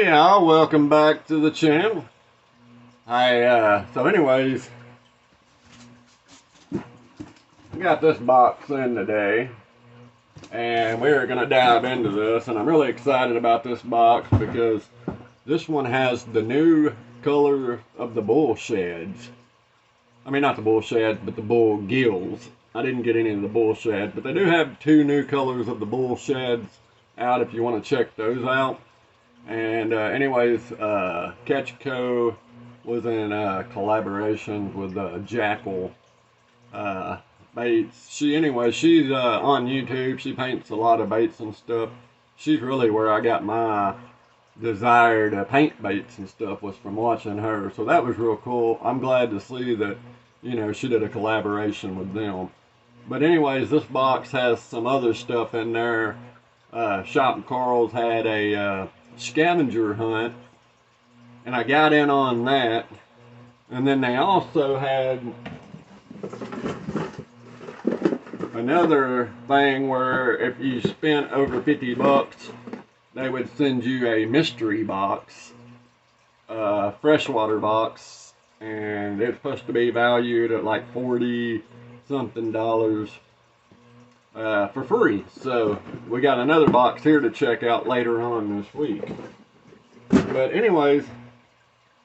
Hey y'all, welcome back to the channel. So anyways, I got this box in today, and we're gonna dive into this, and I'm really excited about this box because this one has the new color of the bull sheds. I mean, not the bull sheds, but the bull gills. I didn't get any of the bull sheds, but they do have two new colors of the bull sheds out if you want to check those out. And anyways, Ketchco was in collaboration with Jackal baits. She's on YouTube. She paints a lot of baits and stuff. She's really where I got my desire to paint baits and stuff, was from watching her. So that was real cool. I'm glad to see that, she did a collaboration with them. But anyways, this box has some other stuff in there. Shop Carl's had a scavenger hunt, and I got in on that. And then they also had another thing where if you spent over 50 bucks, they would send you a mystery box, freshwater box, and it's supposed to be valued at like $40 something for free. So we got another box here to check out later on this week. But anyways,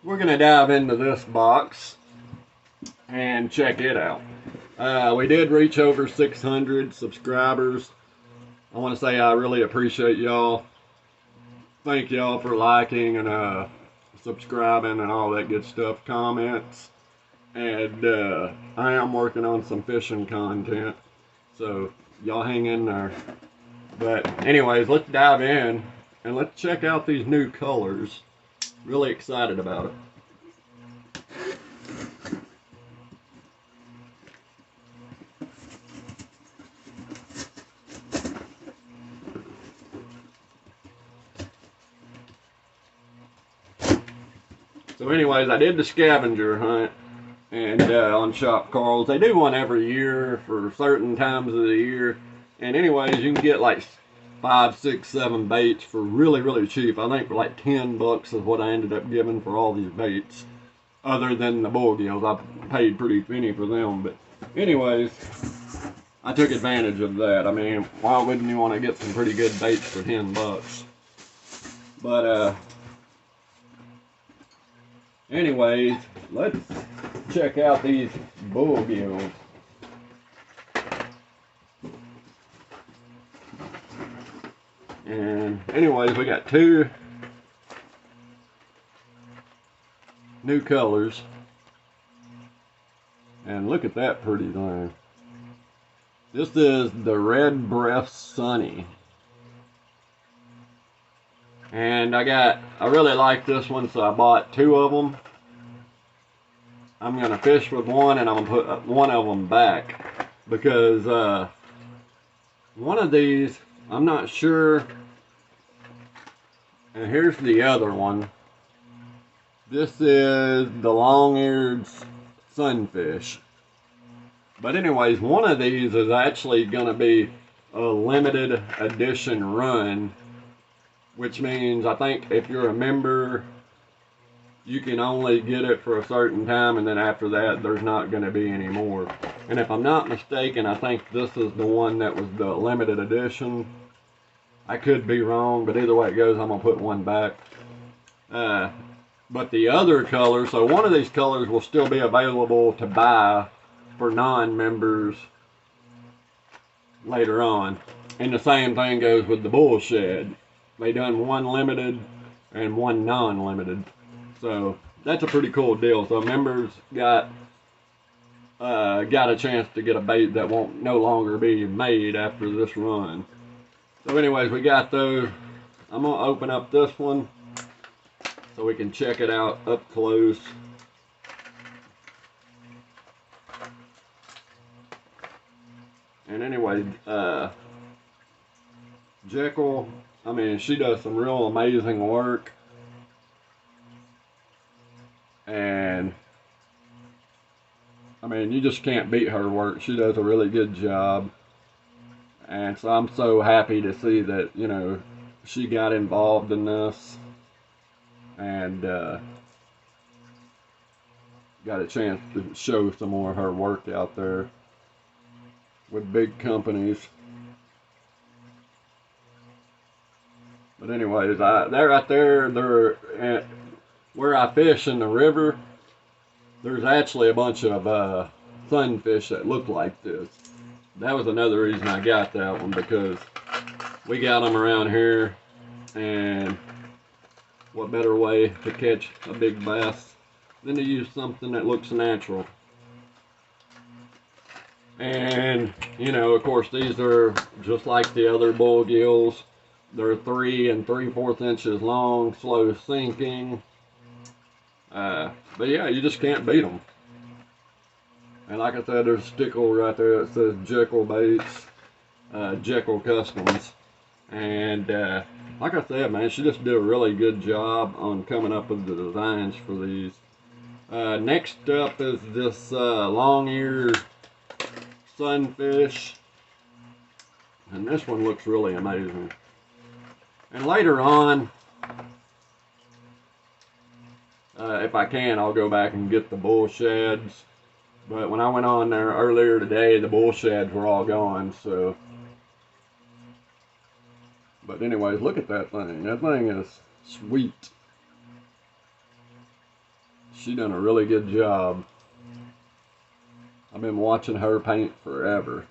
we're gonna dive into this box and check it out. We did reach over 600 subscribers. I want to say I really appreciate y'all. Thank y'all for liking and subscribing and all that good stuff, comments. And I am working on some fishing content, so y'all hang in there. But anyways, let's dive in and let's check out these new colors. Really excited about it. So anyways, I did the scavenger hunt, and on Shop Carl's. They do one every year for certain times of the year. And anyways, you can get like 5, 6, 7 baits for really, really cheap. I think for like 10 bucks is what I ended up giving for all these baits. Other than the bull gills, I paid pretty penny for them. But anyways, I took advantage of that. I mean, why wouldn't you want to get some pretty good baits for 10 bucks? But anyways, let's check out these bull gills. And anyways, we got two new colors. And look at that pretty thing. This is the Red Breast Sunny. And I really like this one, so I bought 2 of them. I'm gonna fish with one, and I'm gonna put one of them back because one of these, I'm not sure. And here's the other one. This is the long-eared sunfish. But anyways, one of these is actually gonna be a limited edition run, which means I think if you're a member, you can only get it for a certain time, and then after that, there's not going to be any more. And if I'm not mistaken, I think this is the one that was the limited edition. I could be wrong, but either way it goes, I'm going to put one back. But the other color, so one of these colors will still be available to buy for non-members later on. And the same thing goes with the bull shed. They done one limited and one non-limited. So that's a pretty cool deal. So members got a chance to get a bait that won't no longer be made after this run. So anyways, we got those. I'm gonna open up this one so we can check it out up close. And anyway, Jekyll, I mean, she does some real amazing work. And I mean, you just can't beat her work. She does a really good job. And so I'm so happy to see that, she got involved in this. and got a chance to show some more of her work out there with big companies. But anyways, they're right there. They're at where I fish in the river. There's actually a bunch of sunfish that look like this. That was another reason I got that one, because we got them around here, and what better way to catch a big bass than to use something that looks natural. And you know, of course, these are just like the other bull gills. They're 3 3/4 inches long, slow sinking. But yeah, you just can't beat them. And like I said, there's a sticker right there that says Jekyll Baits, Jekyll Customs. And like I said, man, she just did a really good job on coming up with the designs for these. Next up is this long-eared sunfish. And this one looks really amazing. And later on, if I can, I'll go back and get the bull sheds. But when I went on there earlier today, the bull sheds were all gone, so. But anyways, look at that thing. That thing is sweet. She done a really good job. I've been watching her paint forever.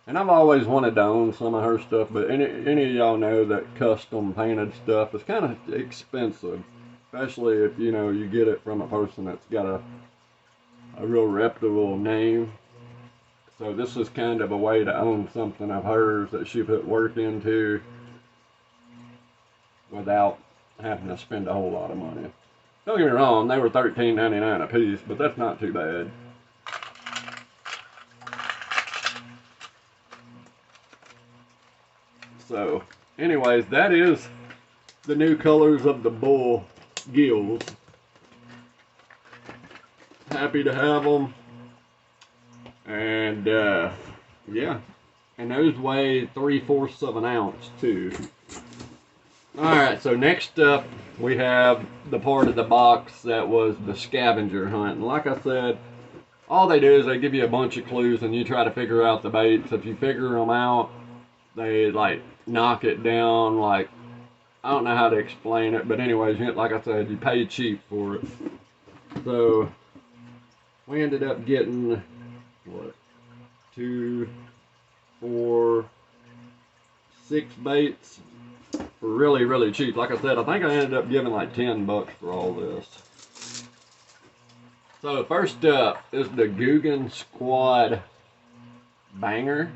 And I've always wanted to own some of her stuff, but any of y'all know that custom painted stuff is kind of expensive. Especially if, you know, you get it from a person that's got a real reputable name. So this is kind of a way to own something of hers that she put work into without having to spend a whole lot of money. Don't get me wrong, they were $13.99 a piece, but that's not too bad. So, anyways, that is the new colors of the bull gills. Happy to have them. And yeah, and those weigh 3/4 of an ounce too. Alright, so next up we have the part of the box that was the scavenger hunt. And like I said, all they do is they give you a bunch of clues and you try to figure out the baits. If you figure them out, they like knock it down. Like, I don't know how to explain it, but anyways, like I said, you pay cheap for it. So we ended up getting what, 2, 4, 6 baits for really, really cheap. Like I said, I think I ended up giving like $10 for all this. So first up is the Guggen Squad Banger.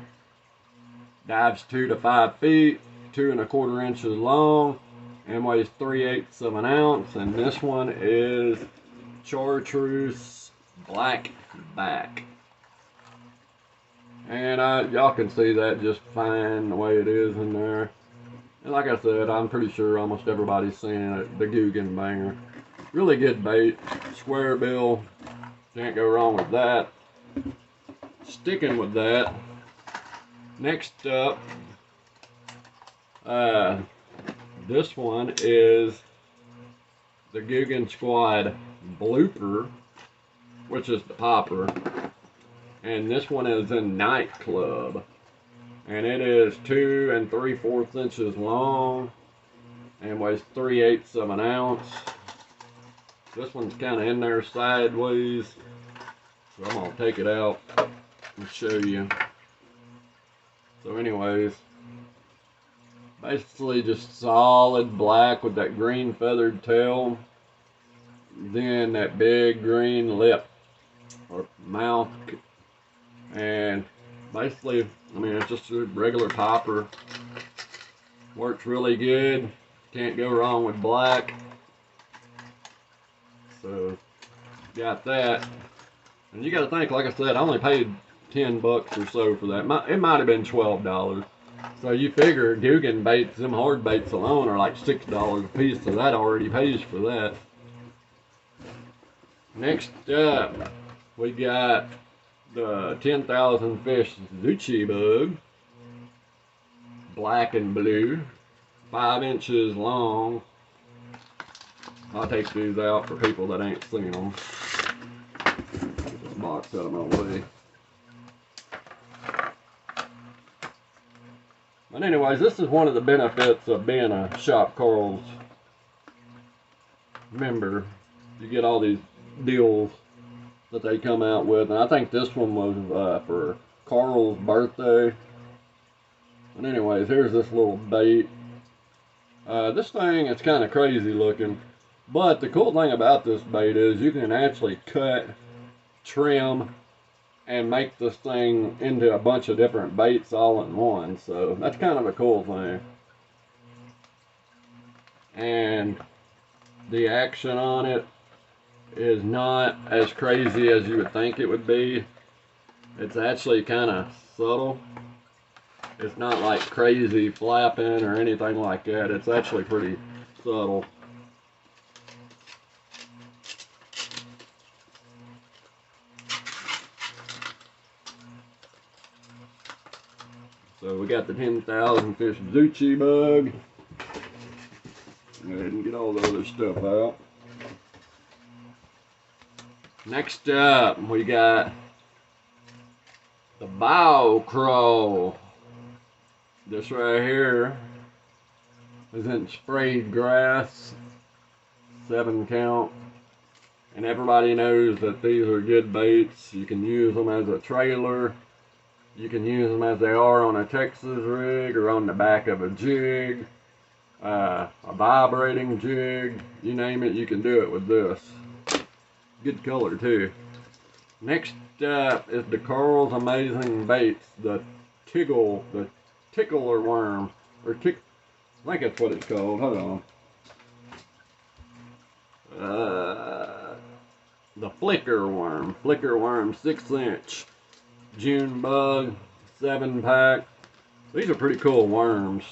Dives 2 to 5 feet, 2 1/4 inches long, and weighs 3/8 of an ounce. And this one is Chartreuse Black Back. And y'all can see that just fine the way it is in there. And like I said, I'm pretty sure almost everybody's seen it, the Guggen Banger. Really good bait, square bill, can't go wrong with that. Sticking with that, next up, this one is the Guggen Squad Blooper, which is the popper. And this one is in Nightclub. And it is 2 3/4 inches long and weighs 3/8 of an ounce. This one's kind of in there sideways, so I'm gonna take it out and show you. So anyways, basically just solid black with that green feathered tail, then that big green lip or mouth, and basically, I mean, it's just a regular popper. Works really good. Can't go wrong with black. So, got that. And you got to think, like I said, I only paid $10 or so for that. It might have been $12. So you figure Guggen baits, them hard baits alone are like $6 a piece. So that already pays for that. Next up, we got the 10,000 fish Zucchini bug, black and blue, 5 inches long, I'll take these out for people that ain't seen them. Get this box out of my way. But anyways, this is one of the benefits of being a Shop Carl's member. You get all these deals that they come out with, and I think this one was for Carl's birthday. And anyways, here's this little bait. This thing is kind of crazy looking, but the cool thing about this bait is you can actually cut, trim, and make this thing into a bunch of different baits all in one. So that's kind of a cool thing. And the action on it is not as crazy as you would think it would be. It's actually kind of subtle. It's not like crazy flapping or anything like that. It's actually pretty subtle. So we got the 10,000 fish Zucchini bug. Go ahead and get all the other stuff out. Next up, we got the bow crow. This right here is in sprayed grass, 7 count. And everybody knows that these are good baits. You can use them as a trailer. You can use them as they are on a Texas rig or on the back of a jig, a vibrating jig, you name it, you can do it with this. Good color too. Next up is the Carl's Amazing Baits, the tickler worm, or I think that's what it's called. Hold on. The flicker worm 6-inch. June bug, 7-pack. These are pretty cool worms.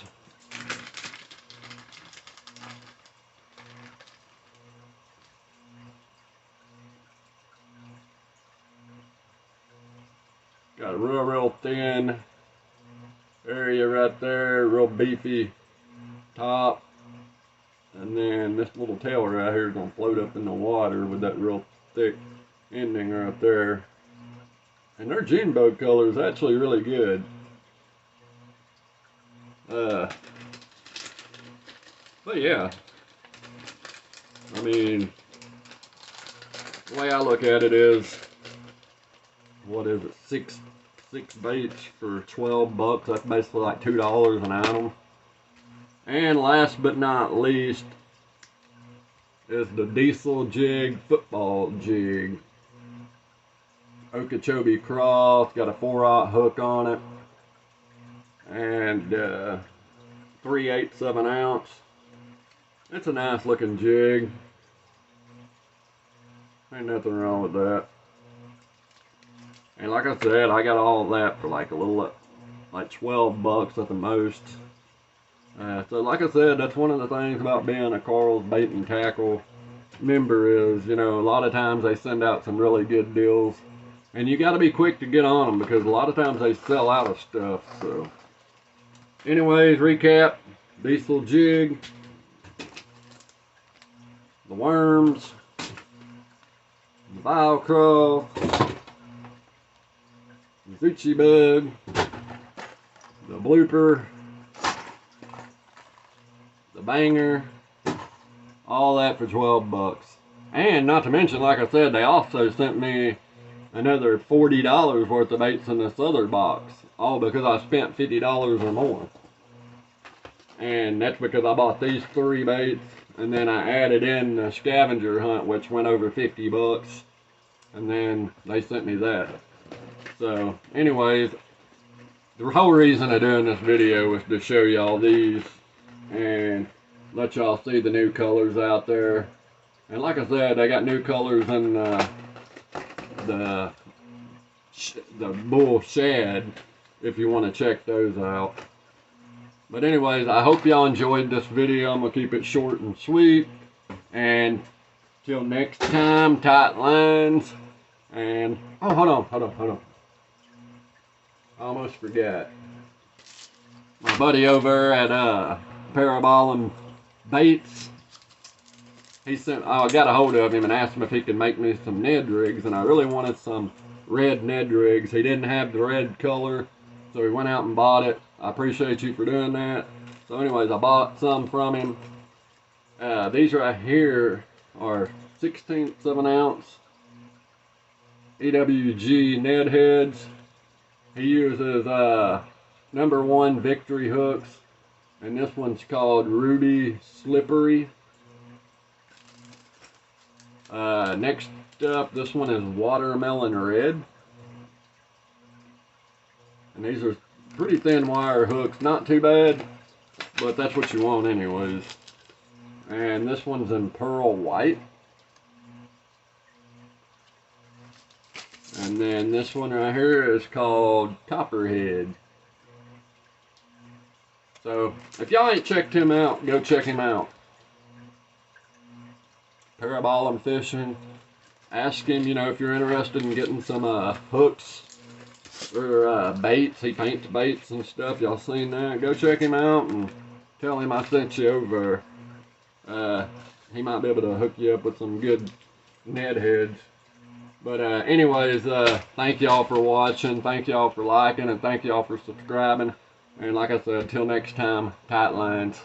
Got a real thin area right there, real beefy top. And then this little tail right here is going to float up in the water with that real thick ending right there. And their June bug color is actually really good. But yeah, I mean, the way I look at it is, what is it, six baits for 12 bucks. That's basically like $2 an item. And last but not least is the diesel jig football jig. Okeechobee cross, got a 4/0 hook on it, and 3/8 of an ounce. It's a nice looking jig. Ain't nothing wrong with that. And like I said, I got all of that for like a little, like 12 bucks at the most. So like I said, that's one of the things about being a Carl's Bait and Tackle member is, you know, a lot of times they send out some really good deals. And you got to be quick to get on them because a lot of times they sell out of stuff. So, anyways, recap: diesel jig, the worms, the Velcro, the Zucchini bug, the blooper, the banger, all that for 12 bucks. And not to mention, like I said, they also sent me another $40 worth of baits in this other box, all because I spent $50 or more. And that's because I bought these 3 baits, and then I added in the scavenger hunt, which went over 50 bucks, and then they sent me that. So anyways, the whole reason of doing this video was to show y'all these and let y'all see the new colors out there. And like I said, they got new colors in the bull shad if you want to check those out. But anyways, I hope y'all enjoyed this video. I'm gonna keep it short and sweet, and till next time, tight lines. And oh, hold on, I almost forgot. My buddy over at Parabol and Baits, I got a hold of him and asked him if he could make me some Ned rigs, and I really wanted some red Ned rigs. He didn't have the red color, so he went out and bought it. I appreciate you for doing that. So anyways, I bought some from him. These right here are 1/16 of an ounce EWG Ned heads. He uses #1 Victory hooks, and this one's called Ruby Slippery. Next up, this one is Watermelon Red. And these are pretty thin wire hooks, not too bad, but that's what you want anyways. And this one's in Pearl White. And then this one right here is called Copperhead. So, if y'all ain't checked him out, go check him out. Parabolum fishing. Ask him, you know, if you're interested in getting some hooks or baits. He paints baits and stuff. Y'all seen that? Go check him out and tell him I sent you over. He might be able to hook you up with some good Ned heads. But anyways, thank y'all for watching. Thank y'all for liking, and thank y'all for subscribing. And like I said, till next time, tight lines.